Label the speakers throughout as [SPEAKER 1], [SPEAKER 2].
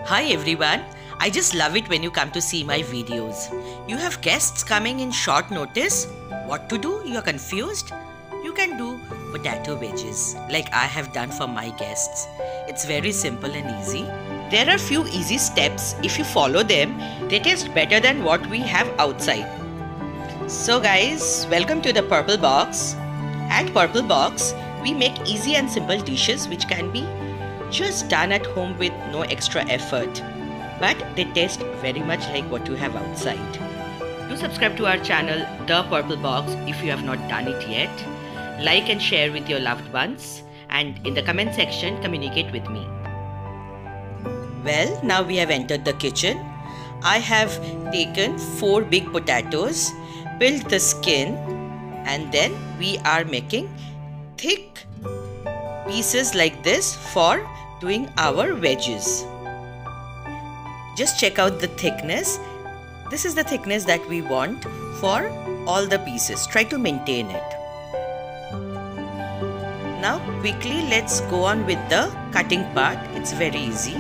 [SPEAKER 1] Hi everyone, I just love it when you come to see my videos. You have guests coming in short notice. What to do? You are confused? You can do potato wedges like I have done for my guests. It's very simple and easy. There are few easy steps. If you follow them, they taste better than what we have outside. So guys, welcome to the Purple Box. At Purple Box, we make easy and simple dishes which can be just done at home with no extra effort, but they taste very much like what you have outside. Do subscribe to our channel The Purple Box if you have not done it yet. Like and share with your loved ones, and in the comment section communicate with me. Well, now we have entered the kitchen. I have taken 4 big potatoes, peeled the skin, and then we are making thick pieces like this for doing our wedges. Just check out the thickness. This is the thickness that we want for all the pieces. Try to maintain it. Now quickly let's go on with the cutting part. It's very easy.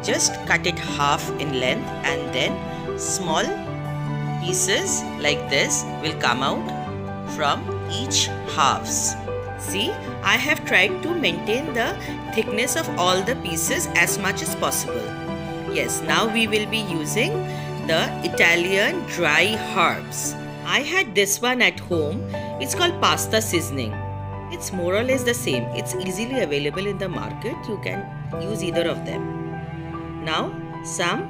[SPEAKER 1] Just cut it half in length and then small pieces like this will come out from each halves. See, I have tried to maintain the thickness of all the pieces as much as possible. Yes, now we will be using the Italian dry herbs. I had this one at home. It's called pasta seasoning. It's more or less the same. It's easily available in the market. You can use either of them. Now, some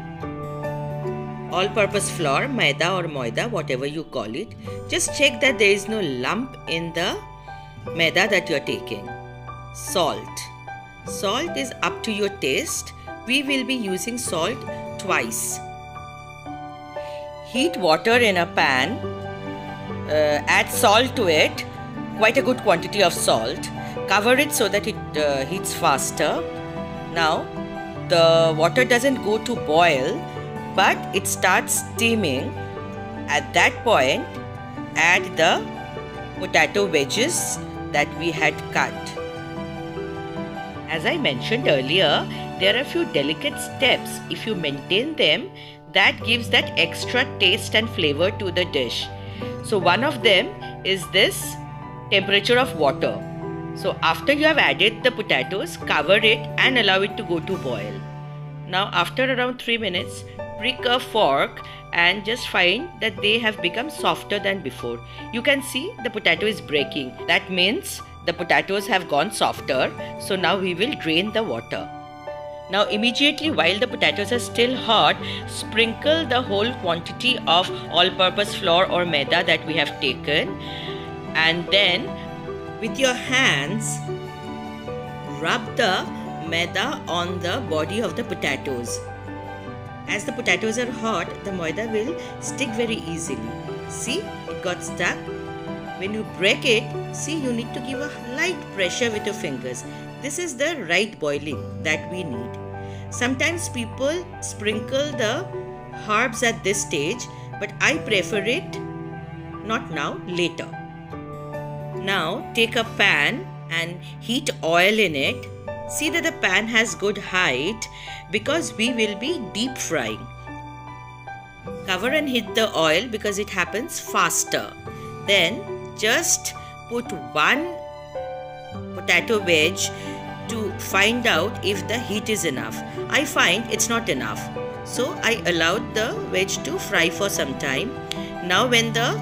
[SPEAKER 1] all-purpose flour, maida or moida, whatever you call it. Just check that there is no lump in the maida that you are taking. Salt. Salt is up to your taste. We will be using salt twice. Heat water in a pan. Add salt to it. Quite a good quantity of salt. Cover it so that it heats faster. Now, the water doesn't go to boil, but it starts steaming. At that point, add the potato wedges that we had cut. As I mentioned earlier, there are a few delicate steps. If you maintain them, that gives that extra taste and flavor to the dish. So one of them is this temperature of water. So after you have added the potatoes, cover it and allow it to go to boil. Now after around 3 minutes, prick a fork and just find that they have become softer than before. You can see the potato is breaking. That means the potatoes have gone softer. So now we will drain the water. Now immediately while the potatoes are still hot, sprinkle the whole quantity of all-purpose flour or maida that we have taken, and then with your hands rub the maida on the body of the potatoes. As the potatoes are hot, the maida will stick very easily. See, it got stuck. When you break it, see, you need to give a light pressure with your fingers. This is the right boiling that we need. Sometimes people sprinkle the herbs at this stage, but I prefer it not now, later. Now take a pan and heat oil in it. See that the pan has good height because we will be deep frying. Cover and heat the oil because it happens faster. Then just put one potato wedge to find out if the heat is enough. I find it's not enough. So I allowed the wedge to fry for some time. Now when the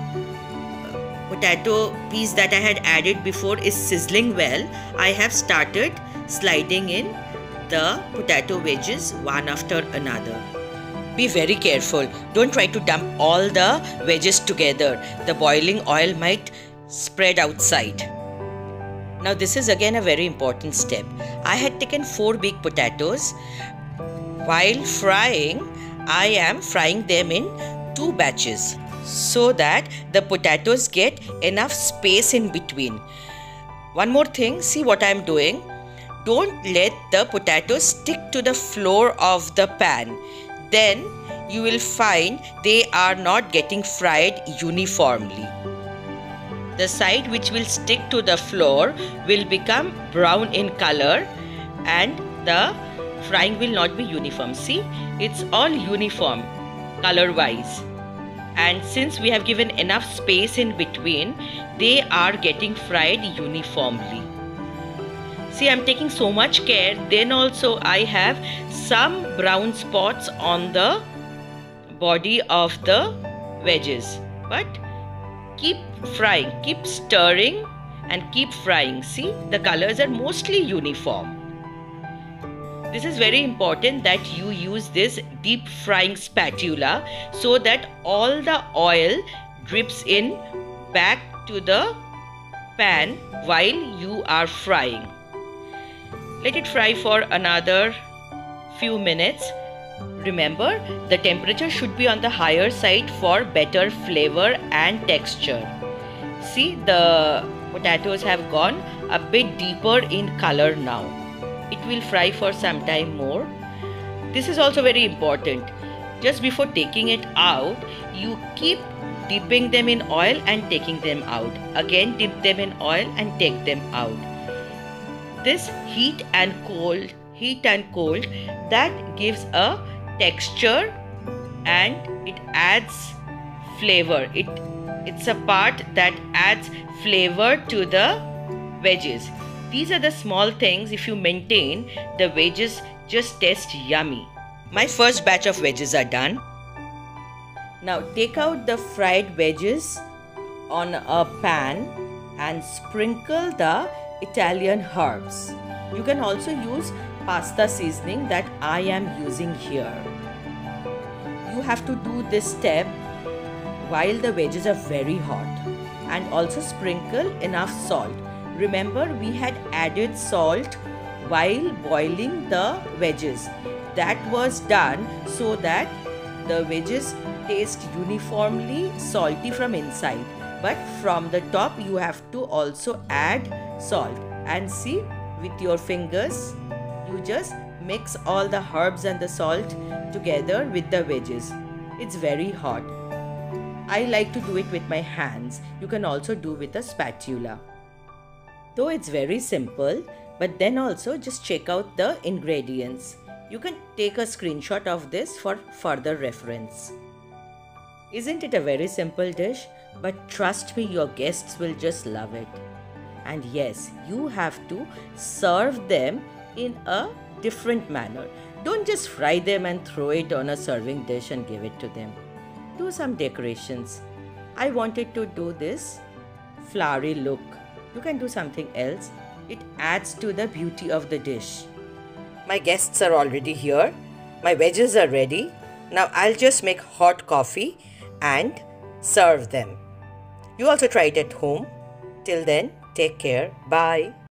[SPEAKER 1] potato piece that I had added before is sizzling well, I have started sliding in the potato wedges one after another. Be very careful. Don't try to dump all the wedges together. The boiling oil might spread outside. Now this is again a very important step. I had taken 4 big potatoes. While frying, I am frying them in 2 batches so that the potatoes get enough space in between. One more thing, see what I am doing. Don't let the potatoes stick to the floor of the pan. Then you will find they are not getting fried uniformly. The side which will stick to the floor will become brown in color and the frying will not be uniform. See, it's all uniform color wise. And since we have given enough space in between, they are getting fried uniformly. See, I'm taking so much care. Then also I have some brown spots on the body of the wedges. But keep frying, keep stirring and keep frying. See, the colors are mostly uniform. This is very important that you use this deep frying spatula so that all the oil drips in back to the pan while you are frying. Let it fry for another few minutes. Remember, the temperature should be on the higher side for better flavor and texture. See, the potatoes have gone a bit deeper in color now. It will fry for some time more. This is also very important. Just before taking it out, you keep dipping them in oil and taking them out. Again, dip them in oil and take them out. This heat and cold, that gives a texture and it adds flavor. It's a part that adds flavor to the wedges. These are the small things. If you maintain, the wedges just taste yummy. My first batch of wedges are done. Now take out the fried wedges on a pan and sprinkle the Italian herbs. You can also use pasta seasoning that I am using here. You have to do this step while the wedges are very hot, and also sprinkle enough salt. Remember, we had added salt while boiling the wedges. That was done so that the wedges taste uniformly salty from inside, but from the top you have to also add salt. And see, with your fingers you just mix all the herbs and the salt together with the wedges. It's very hot. I like to do it with my hands. You can also do with a spatula. Though it's very simple, but then also just check out the ingredients. You can take a screenshot of this for further reference. Isn't it a very simple dish? But trust me, your guests will just love it. And yes, you have to serve them in a different manner. Don't just fry them and throw it on a serving dish and give it to them. Do some decorations. I wanted to do this flowery look. You can do something else. It adds to the beauty of the dish. My guests are already here. My wedges are ready. Now I'll just make hot coffee and serve them. You also try it at home. Till then, take care. Bye.